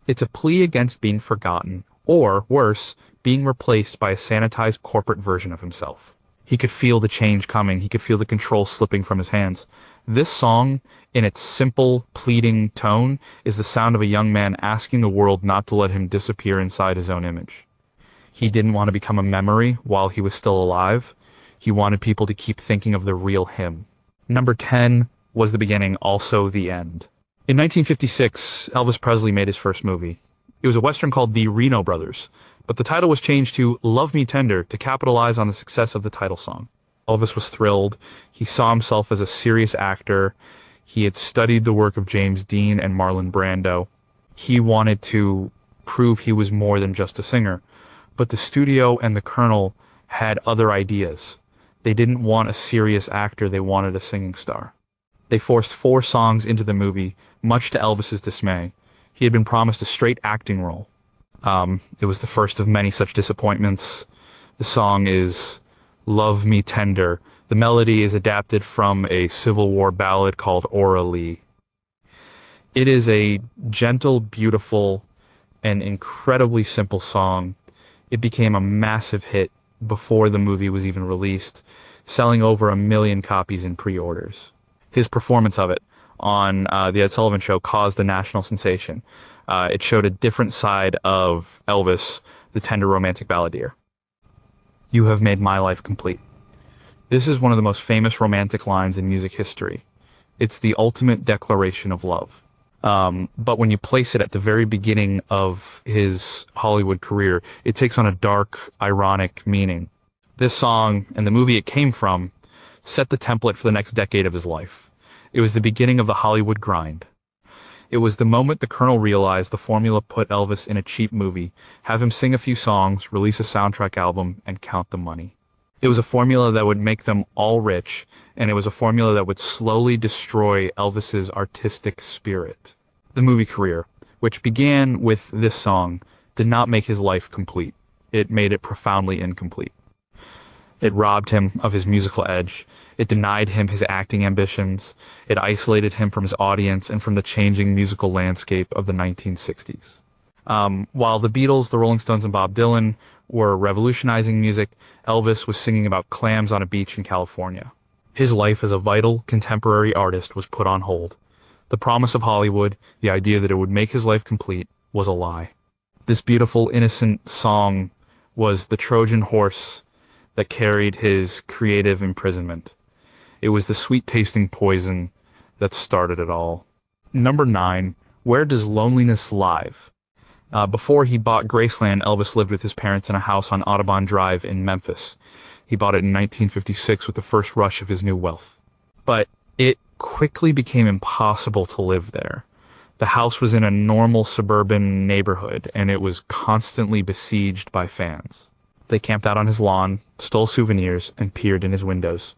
It's a plea against being forgotten, or worse, being replaced by a sanitized corporate version of himself. He could feel the change coming. He could feel the control slipping from his hands. This song, in its simple, pleading tone, is the sound of a young man asking the world not to let him disappear inside his own image. He didn't want to become a memory while he was still alive. He wanted people to keep thinking of the real him. Number 10 was the beginning, also the end. In 1956, Elvis Presley made his first movie. It was a Western called The Reno Brothers, but the title was changed to Love Me Tender to capitalize on the success of the title song. Elvis was thrilled. He saw himself as a serious actor. He had studied the work of James Dean and Marlon Brando. He wanted to prove he was more than just a singer. But the studio and the Colonel had other ideas. They didn't want a serious actor, they wanted a singing star. They forced 4 songs into the movie, much to Elvis's dismay. He had been promised a straight acting role. It was the first of many such disappointments. The song is Love Me Tender. The melody is adapted from a Civil War ballad called Aura Lee. It is a gentle, beautiful, and incredibly simple song. It became a massive hit before the movie was even released, selling over 1 million copies in pre-orders. His performance of it on The Ed Sullivan Show caused a national sensation. It showed a different side of Elvis, the tender romantic balladeer. You have made my life complete. This is one of the most famous romantic lines in music history. It's the ultimate declaration of love. But when you place it at the very beginning of his Hollywood career, it takes on a dark, ironic meaning. This song, and the movie it came from, set the template for the next decade of his life. It was the beginning of the Hollywood grind. It was the moment the Colonel realized the formula put Elvis in a cheap movie, have him sing a few songs, release a soundtrack album, and count the money. It was a formula that would make them all rich, and it was a formula that would slowly destroy Elvis's artistic spirit. The movie career, which began with this song, did not make his life complete. It made it profoundly incomplete. It robbed him of his musical edge. It denied him his acting ambitions. It isolated him from his audience and from the changing musical landscape of the 1960s. While the Beatles, the Rolling Stones, and Bob Dylan were revolutionizing music, Elvis was singing about clams on a beach in California. His life as a vital, contemporary artist was put on hold. The promise of Hollywood, the idea that it would make his life complete, was a lie. This beautiful, innocent song was the Trojan horse that carried his creative imprisonment. It was the sweet-tasting poison that started it all. Number 9, Where Does Loneliness Live? Before he bought Graceland, Elvis lived with his parents in a house on Audubon Drive in Memphis. He bought it in 1956 with the first rush of his new wealth. But it quickly became impossible to live there. The house was in a normal suburban neighborhood, and it was constantly besieged by fans. They camped out on his lawn, stole souvenirs, and peered in his windows.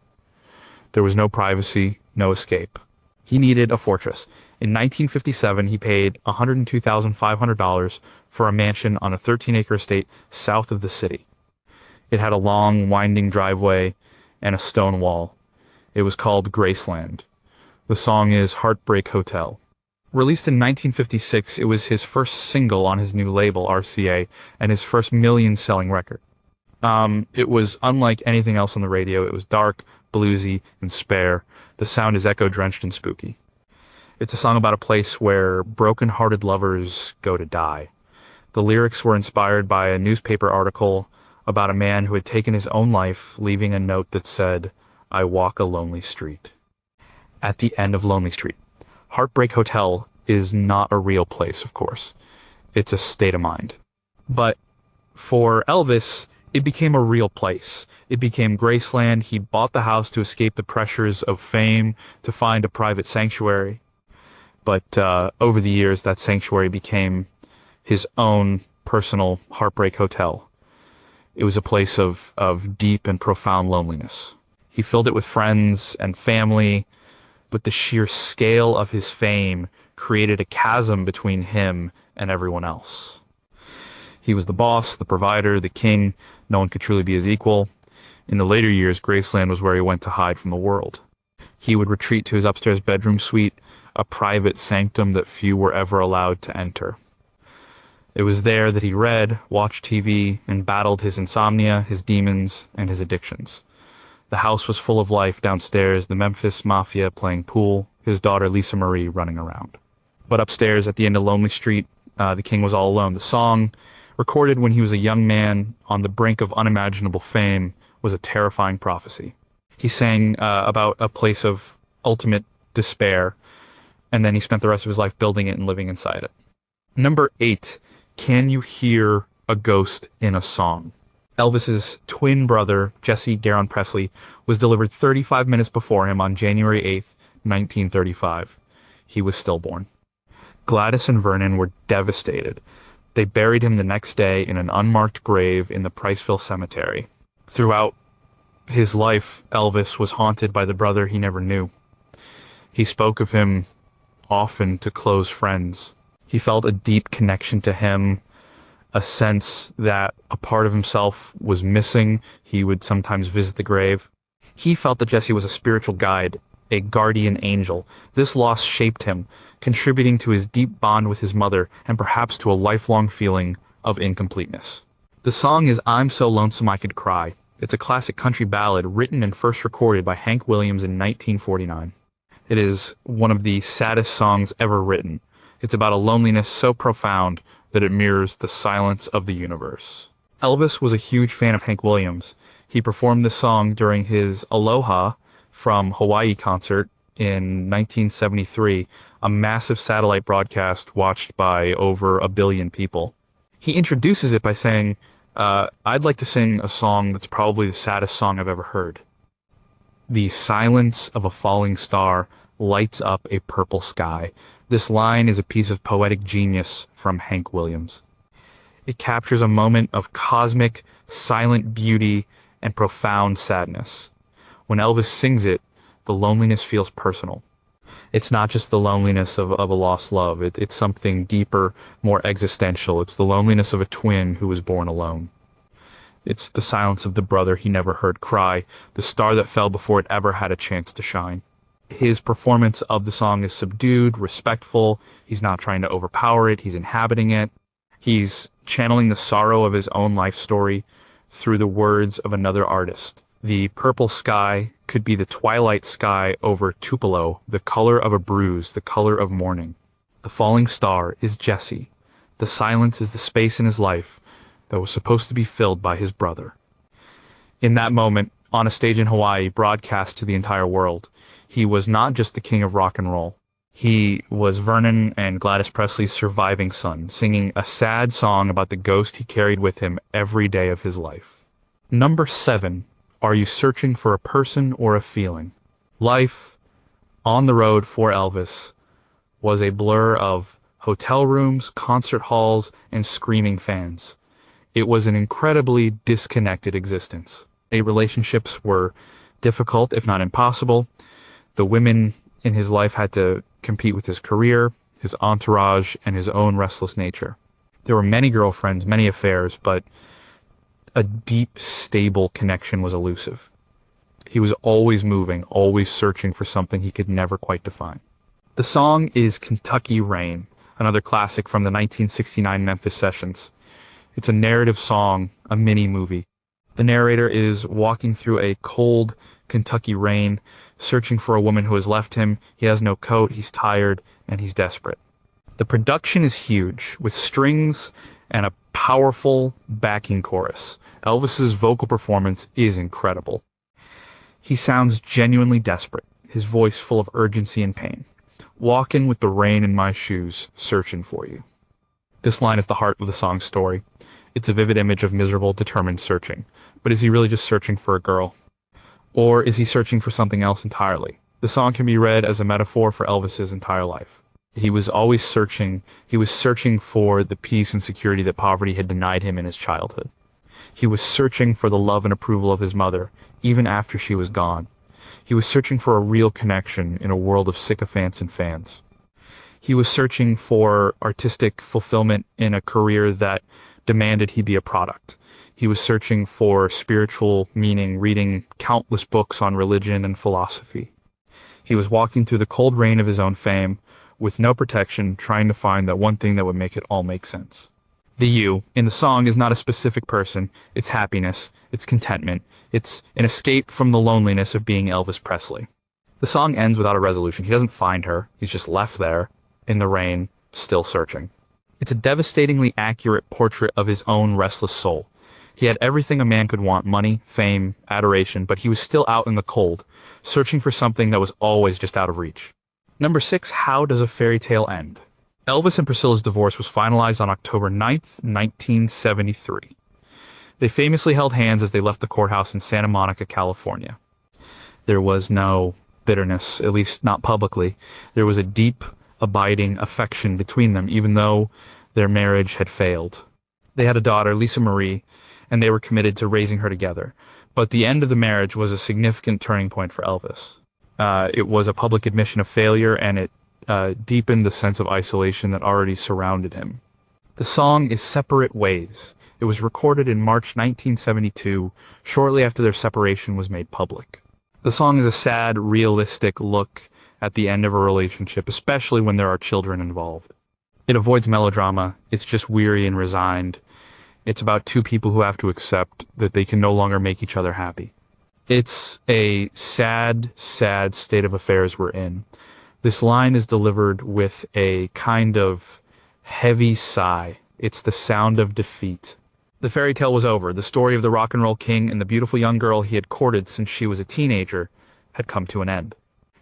There was no privacy, no escape. He needed a fortress. In 1957, he paid $102,500 for a mansion on a 13-acre estate south of the city. It had a long, winding driveway and a stone wall. It was called Graceland. The song is Heartbreak Hotel. Released in 1956, it was his first single on his new label, RCA, and his first million-selling record. It was unlike anything else on the radio. It was dark, bluesy, and spare. The sound is echo-drenched and spooky. It's a song about a place where broken-hearted lovers go to die. The lyrics were inspired by a newspaper article about a man who had taken his own life, leaving a note that said, "I walk a lonely street." At the end of Lonely Street. Heartbreak Hotel is not a real place, of course. It's a state of mind. But for Elvis, it became a real place. It became Graceland. He bought the house to escape the pressures of fame, to find a private sanctuary. But over the years, that sanctuary became his own personal Heartbreak Hotel. It was a place of deep and profound loneliness. He filled it with friends and family, but the sheer scale of his fame created a chasm between him and everyone else. He was the boss, the provider, the king. No one could truly be his equal. In the later years, Graceland was where he went to hide from the world. He would retreat to his upstairs bedroom suite, a private sanctum that few were ever allowed to enter. It was there that he read, watched TV, and battled his insomnia, his demons, and his addictions. The house was full of life downstairs, the Memphis Mafia playing pool, his daughter Lisa Marie running around. But upstairs at the end of Lonely Street, the king was all alone. The song, recorded when he was a young man on the brink of unimaginable fame, was a terrifying prophecy. He sang about a place of ultimate despair, and then he spent the rest of his life building it and living inside it. Number 8, Can You Hear a Ghost in a Song? Elvis's twin brother, Jesse Garon Presley, was delivered 35 minutes before him on January 8th, 1935. He was stillborn. Gladys and Vernon were devastated. They buried him the next day in an unmarked grave in the Priceville Cemetery. Throughout his life, Elvis was haunted by the brother he never knew. He spoke of him often to close friends. He felt a deep connection to him, a sense that a part of himself was missing. He would sometimes visit the grave. He felt that Jesse was a spiritual guide, a guardian angel. This loss shaped him, contributing to his deep bond with his mother and perhaps to a lifelong feeling of incompleteness. The song is I'm So Lonesome I Could Cry. It's a classic country ballad written and first recorded by Hank Williams in 1949. It is one of the saddest songs ever written. It's about a loneliness so profound that it mirrors the silence of the universe. Elvis was a huge fan of Hank Williams. He performed this song during his Aloha from Hawaii concert in 1973, a massive satellite broadcast watched by over 1 billion people. He introduces it by saying, I'd like to sing a song that's probably the saddest song I've ever heard. The silence of a falling star lights up a purple sky. This line is a piece of poetic genius from Hank Williams. It captures a moment of cosmic, silent beauty and profound sadness. When Elvis sings it, the loneliness feels personal. It's not just the loneliness of a lost love. It's something deeper, more existential. It's the loneliness of a twin who was born alone. It's the silence of the brother he never heard cry, the star that fell before it ever had a chance to shine. His performance of the song is subdued, respectful. He's not trying to overpower it. He's inhabiting it. He's channeling the sorrow of his own life story through the words of another artist. The purple sky could be the twilight sky over Tupelo, the color of a bruise, the color of mourning. The falling star is Jesse. The silence is the space in his life that was supposed to be filled by his brother. In that moment, on a stage in Hawaii, broadcast to the entire world, he was not just the king of rock and roll. He was Vernon and Gladys Presley's surviving son, singing a sad song about the ghost he carried with him every day of his life. Number 7. Are you searching for a person or a feeling? Life on the road for Elvis was a blur of hotel rooms, concert halls, and screaming fans. It was an incredibly disconnected existence. Relationships were difficult, if not impossible. The women in his life had to compete with his career, his entourage, and his own restless nature. There were many girlfriends, many affairs, but a deep, stable connection was elusive. He was always moving, always searching for something he could never quite define. The song is Kentucky Rain, another classic from the 1969 Memphis sessions. It's a narrative song, a mini-movie. The narrator is walking through a cold Kentucky rain, searching for a woman who has left him. He has no coat, he's tired, and he's desperate. The production is huge, with strings and a powerful backing chorus. Elvis's vocal performance is incredible. He sounds genuinely desperate, his voice full of urgency and pain. Walking with the rain in my shoes, searching for you. This line is the heart of the song's story. It's a vivid image of miserable, determined searching. But is he really just searching for a girl? Or is he searching for something else entirely? The song can be read as a metaphor for Elvis's entire life. He was always searching. He was searching for the peace and security that poverty had denied him in his childhood. He was searching for the love and approval of his mother, even after she was gone. He was searching for a real connection in a world of sycophants and fans. He was searching for artistic fulfillment in a career that demanded he be a product. He was searching for spiritual meaning, reading countless books on religion and philosophy. He was walking through the cold rain of his own fame, with no protection, trying to find that one thing that would make it all make sense. The you in the song is not a specific person. It's happiness. It's contentment. It's an escape from the loneliness of being Elvis Presley. The song ends without a resolution. He doesn't find her. He's just left there, in the rain, still searching. It's a devastatingly accurate portrait of his own restless soul. He had everything a man could want, money, fame, adoration, but he was still out in the cold, searching for something that was always just out of reach. Number 6, how does a fairy tale end? Elvis and Priscilla's divorce was finalized on October 9th, 1973. They famously held hands as they left the courthouse in Santa Monica, California. There was no bitterness, at least not publicly. There was a deep, abiding affection between them, even though Their marriage had failed. They had a daughter, Lisa Marie, and they were committed to raising her together. But the end of the marriage was a significant turning point for Elvis. It was a public admission of failure, and it deepened the sense of isolation that already surrounded him. The song is Separate Ways. It was recorded in March 1972, shortly after their separation was made public. The song is a sad, realistic look at the end of a relationship, especially when there are children involved. It avoids melodrama. It's just weary and resigned. It's about two people who have to accept that they can no longer make each other happy. It's a sad, sad state of affairs we're in. This line is delivered with a kind of heavy sigh. It's the sound of defeat. The fairy tale was over. The story of the rock and roll king and the beautiful young girl he had courted since she was a teenager had come to an end.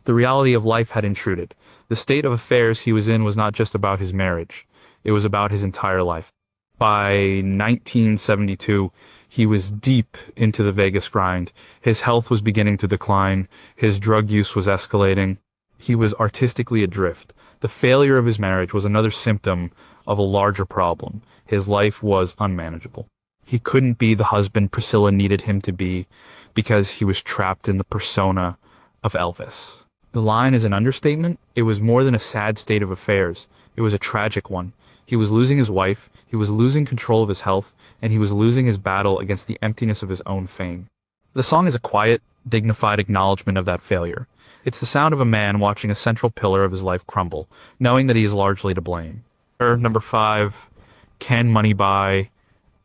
The reality of life had intruded. The state of affairs he was in was not just about his marriage. It was about his entire life. By 1972, he was deep into the Vegas grind. His health was beginning to decline. His drug use was escalating. He was artistically adrift. The failure of his marriage was another symptom of a larger problem. His life was unmanageable. He couldn't be the husband Priscilla needed him to be because he was trapped in the persona of Elvis. The line is an understatement. It was more than a sad state of affairs. It was a tragic one. He was losing his wife, he was losing control of his health, and he was losing his battle against the emptiness of his own fame. The song is a quiet, dignified acknowledgement of that failure. It's the sound of a man watching a central pillar of his life crumble, knowing that he is largely to blame. Number 5, can money buy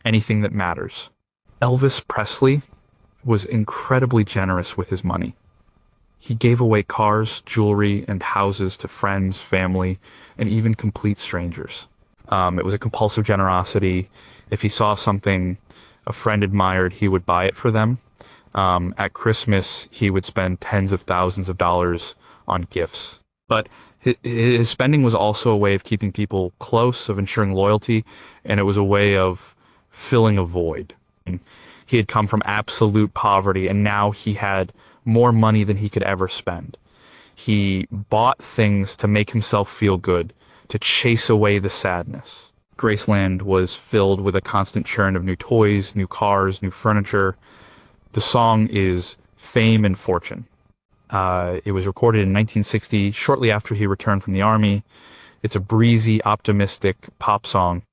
anything that matters? Elvis Presley was incredibly generous with his money. He gave away cars, jewelry, and houses to friends, family, and even complete strangers. It was a compulsive generosity. If he saw something a friend admired, he would buy it for them. At Christmas, he would spend tens of thousands of dollars on gifts. But his spending was also a way of keeping people close, of ensuring loyalty, and it was a way of filling a void. He had come from absolute poverty, and now he had more money than he could ever spend. He bought things to make himself feel good, to chase away the sadness. Graceland was filled with a constant churn of new toys, new cars, new furniture. The song is Fame and Fortune. It was recorded in 1960, shortly after he returned from the army. It's a breezy, optimistic pop song.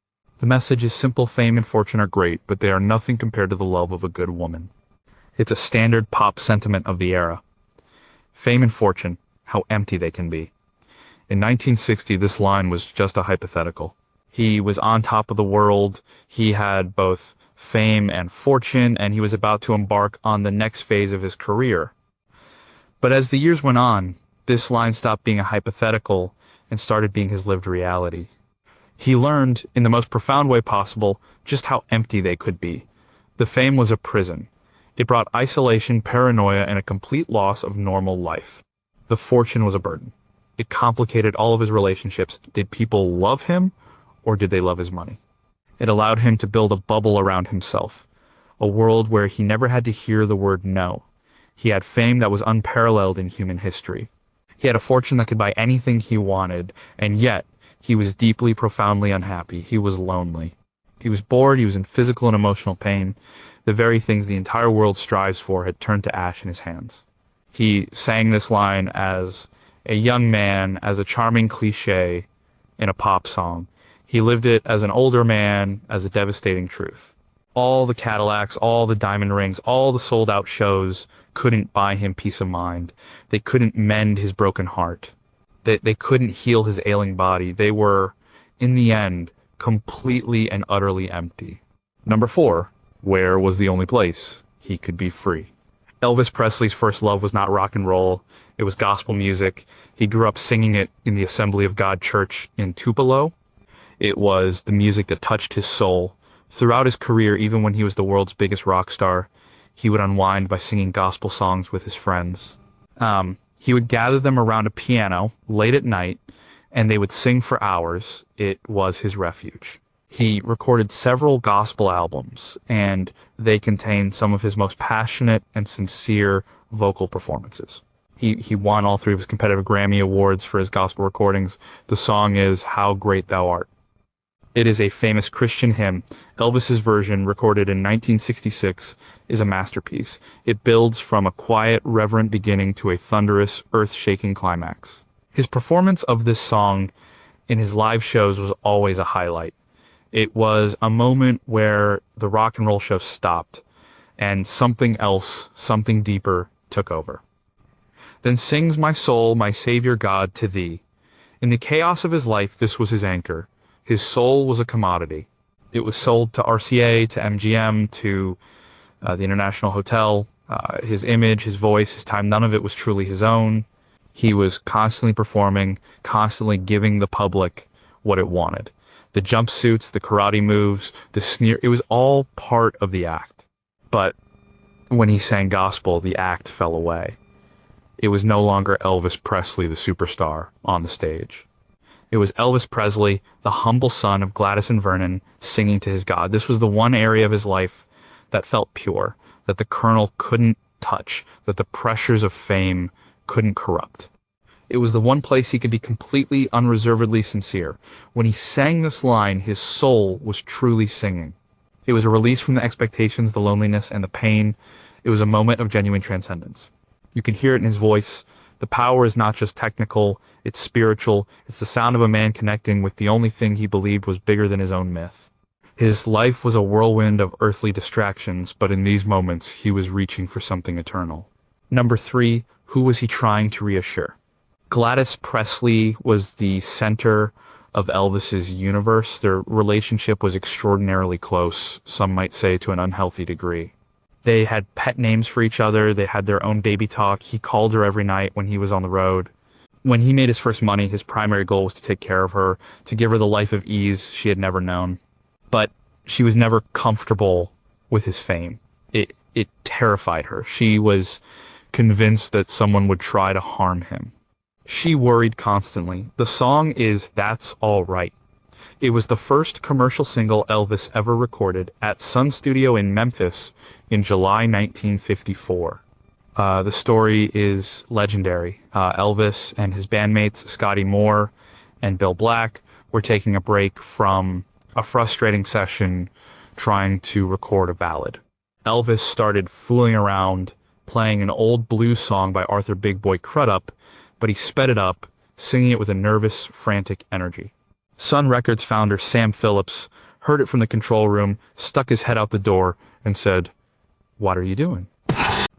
The message is simple. Fame and fortune are great, but they are nothing compared to the love of a good woman. It's a standard pop sentiment of the era. Fame and fortune, how empty they can be. In 1960, this line was just a hypothetical. He was on top of the world. He had both fame and fortune, and he was about to embark on the next phase of his career. But as the years went on, this line stopped being a hypothetical and started being his lived reality. He learned, in the most profound way possible, just how empty they could be. The fame was a prison. It brought isolation, paranoia, and a complete loss of normal life. The fortune was a burden. It complicated all of his relationships. Did people love him, or did they love his money? It allowed him to build a bubble around himself, a world where he never had to hear the word no. He had fame that was unparalleled in human history. He had a fortune that could buy anything he wanted, and yet he was deeply, profoundly unhappy. He was lonely. He was bored. He was in physical and emotional pain. The very things the entire world strives for had turned to ash in his hands. He sang this line as a young man, as a charming cliche in a pop song. He lived it as an older man, as a devastating truth. All the Cadillacs, all the diamond rings, all the sold-out shows couldn't buy him peace of mind. They couldn't mend his broken heart. They couldn't heal his ailing body. They were, in the end, completely and utterly empty. Number 4, where was the only place he could be free? Elvis Presley's first love was not rock and roll. It was gospel music. He grew up singing it in the Assembly of God Church in Tupelo. It was the music that touched his soul. Throughout his career, even when he was the world's biggest rock star, he would unwind by singing gospel songs with his friends. He would gather them around a piano late at night, and they would sing for hours. It was his refuge. He recorded several gospel albums, and they contained some of his most passionate and sincere vocal performances. He won all 3 of his competitive Grammy Awards for his gospel recordings. The song is How Great Thou Art. It is a famous Christian hymn. Elvis's version, recorded in 1966, is a masterpiece. It builds from a quiet, reverent beginning to a thunderous, earth-shaking climax. His performance of this song in his live shows was always a highlight. It was a moment where the rock and roll show stopped, and something else, something deeper, took over. Then sings my soul, my Savior God, to thee. In the chaos of his life, this was his anchor. His soul was a commodity. It was sold to RCA, to MGM, to the International Hotel. His image, his voice, his time, none of it was truly his own. He was constantly performing, constantly giving the public what it wanted. The jumpsuits, the karate moves, the sneer, it was all part of the act. But when he sang gospel, the act fell away. It was no longer Elvis Presley, the superstar, on the stage. It was Elvis Presley, the humble son of Gladys and Vernon, singing to his God. This was the one area of his life that felt pure, that the Colonel couldn't touch, that the pressures of fame couldn't corrupt. It was the one place he could be completely, unreservedly sincere. When he sang this line, his soul was truly singing. It was a release from the expectations, the loneliness, and the pain. It was a moment of genuine transcendence. You can hear it in his voice. The power is not just technical, it's spiritual. It's the sound of a man connecting with the only thing he believed was bigger than his own myth. His life was a whirlwind of earthly distractions, but in these moments, he was reaching for something eternal. Number 3, who was he trying to reassure? Gladys Presley was the center of Elvis's universe. Their relationship was extraordinarily close, some might say to an unhealthy degree. They had pet names for each other. They had their own baby talk. He called her every night when he was on the road. When he made his first money, his primary goal was to take care of her, to give her the life of ease she had never known. But she was never comfortable with his fame. It terrified her. She was convinced that someone would try to harm him. She worried constantly. The song is That's All Right. It was the first commercial single Elvis ever recorded at Sun Studio in Memphis in July 1954. The story is legendary. Elvis and his bandmates, Scotty Moore and Bill Black, were taking a break from a frustrating session trying to record a ballad. Elvis started fooling around, playing an old blues song by Arthur Big Boy Crudup, but he sped it up, singing it with a nervous, frantic energy. Sun Records founder Sam Phillips heard it from the control room, stuck his head out the door, and said, "What are you doing?"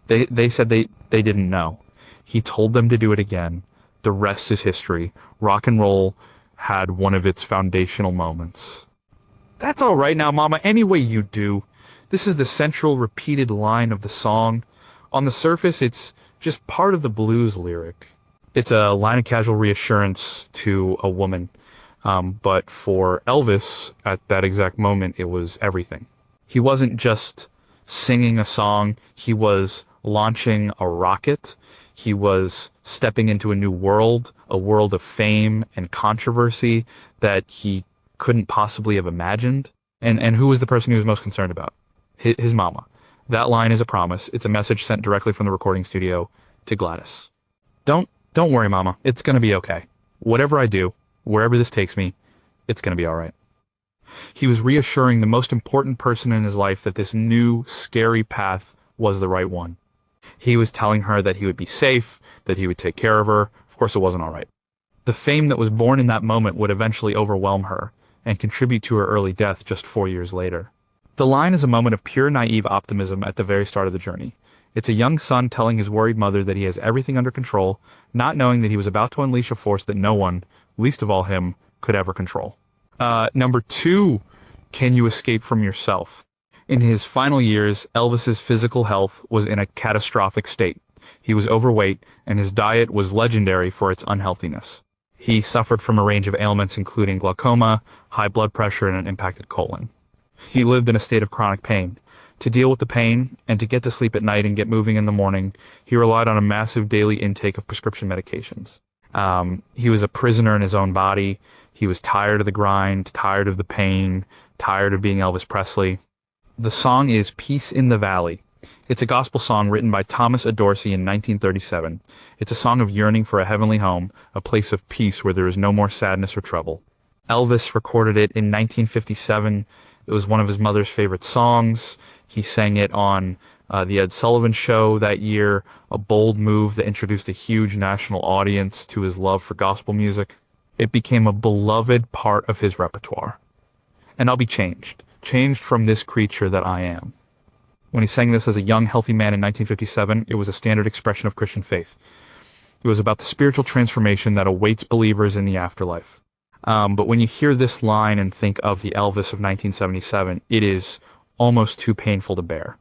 They said they didn't know. He told them to do it again. The rest is history. Rock and roll had one of its foundational moments. "That's all right now, Mama, any way you do." This is the central repeated line of the song. On the surface, it's just part of the blues lyric. It's a line of casual reassurance to a woman. But for Elvis, at that exact moment, it was everything. He wasn't just singing a song. He was launching a rocket. He was stepping into a new world, a world of fame and controversy that he couldn't possibly have imagined. And who was the person he was most concerned about? His mama. That line is a promise. It's a message sent directly from the recording studio to Gladys. Don't worry, Mama. It's going to be okay. Whatever I do, wherever this takes me, it's going to be all right. He was reassuring the most important person in his life that this new, scary path was the right one. He was telling her that he would be safe, that he would take care of her. Of course, it wasn't all right. The fame that was born in that moment would eventually overwhelm her and contribute to her early death just 4 years later. The line is a moment of pure, naive optimism at the very start of the journey. It's a young son telling his worried mother that he has everything under control, not knowing that he was about to unleash a force that no one, least of all him, could ever control. Number 2, can you escape from yourself? In his final years, Elvis's physical health was in a catastrophic state. He was overweight, and his diet was legendary for its unhealthiness. He suffered from a range of ailments including glaucoma, high blood pressure, and an impacted colon. He lived in a state of chronic pain. To deal with the pain, and to get to sleep at night and get moving in the morning, he relied on a massive daily intake of prescription medications. He was a prisoner in his own body. He was tired of the grind, tired of the pain, tired of being Elvis Presley. The song is Peace in the Valley. It's a gospel song written by Thomas A. Dorsey in 1937. It's a song of yearning for a heavenly home, a place of peace where there is no more sadness or trouble. Elvis recorded it in 1957. It was one of his mother's favorite songs. He sang it on the Ed Sullivan Show that year, a bold move that introduced a huge national audience to his love for gospel music. It became a beloved part of his repertoire. And I'll be changed from this creature that I am. When he sang this as a young, healthy man in 1957, it was a standard expression of Christian faith. It was about the spiritual transformation that awaits believers in the afterlife. But when you hear this line and think of the Elvis of 1977, it is almost too painful to bear.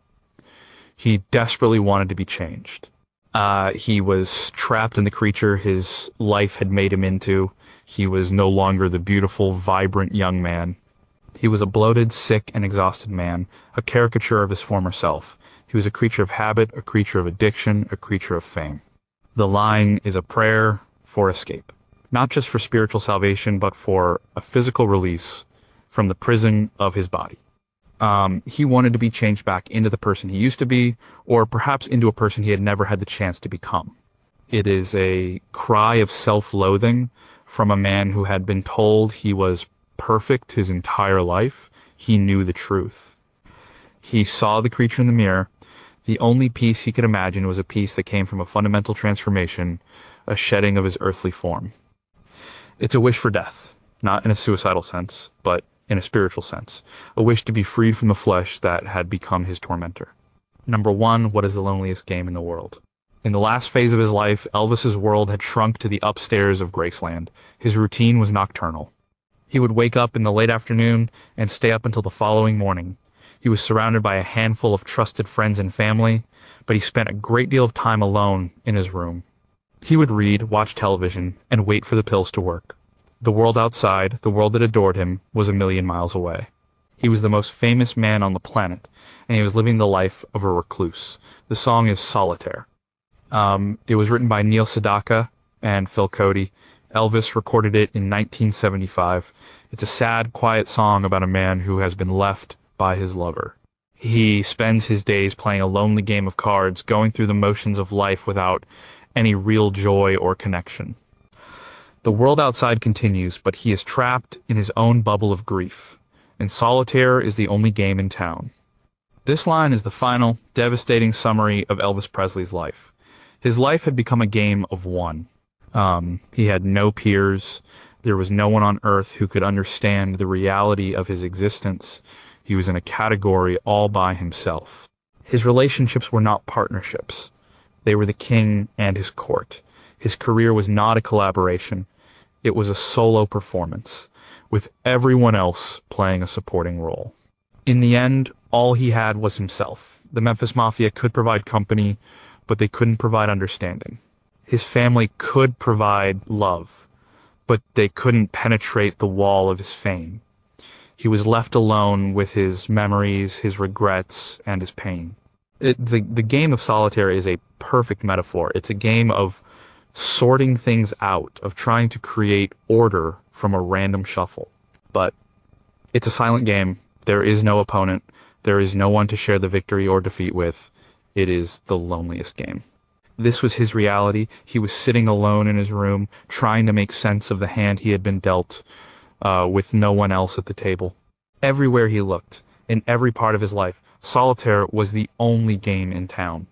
He desperately wanted to be changed. He was trapped in the creature his life had made him into. He was no longer the beautiful, vibrant young man. He was a bloated, sick, and exhausted man, a caricature of his former self. He was a creature of habit, a creature of addiction, a creature of fame. The line is a prayer for escape, not just for spiritual salvation, but for a physical release from the prison of his body. He wanted to be changed back into the person he used to be, or perhaps into a person he had never had the chance to become. It is a cry of self-loathing from a man who had been told he was perfect his entire life. He knew the truth. He saw the creature in the mirror. The only peace he could imagine was a peace that came from a fundamental transformation, a shedding of his earthly form. It's a wish for death, not in a suicidal sense, but in a spiritual sense, a wish to be freed from the flesh that had become his tormentor. Number one, what is the loneliest game in the world? In the last phase of his life, Elvis's world had shrunk to the upstairs of Graceland. His routine was nocturnal. He would wake up in the late afternoon and stay up until the following morning. He was surrounded by a handful of trusted friends and family, but he spent a great deal of time alone in his room. He would read, watch television, and wait for the pills to work. The world outside, the world that adored him, was a million miles away. He was the most famous man on the planet, and he was living the life of a recluse. The song is Solitaire. It was written by Neil Sedaka and Phil Cody. Elvis recorded it in 1975. It's a sad, quiet song about a man who has been left by his lover. He spends his days playing a lonely game of cards, going through the motions of life without any real joy or connection. The world outside continues, but he is trapped in his own bubble of grief, and solitaire is the only game in town. This line is the final, devastating summary of Elvis Presley's life. His life had become a game of one. He had no peers. There was no one on earth who could understand the reality of his existence. He was in a category all by himself. His relationships were not partnerships. They were the king and his court. His career was not a collaboration. It was a solo performance, with everyone else playing a supporting role. In the end, all he had was himself. The Memphis Mafia could provide company, but they couldn't provide understanding. His family could provide love, but they couldn't penetrate the wall of his fame. He was left alone with his memories, his regrets, and his pain. The game of solitaire is a perfect metaphor. It's a game of sorting things out, of trying to create order from a random shuffle. But it's a silent game. There is no opponent. There is no one to share the victory or defeat with. It is the loneliest game. This was his reality. He was sitting alone in his room, trying to make sense of the hand he had been dealt, with no one else at the table. Everywhere he looked, in every part of his life, solitaire was the only game in town.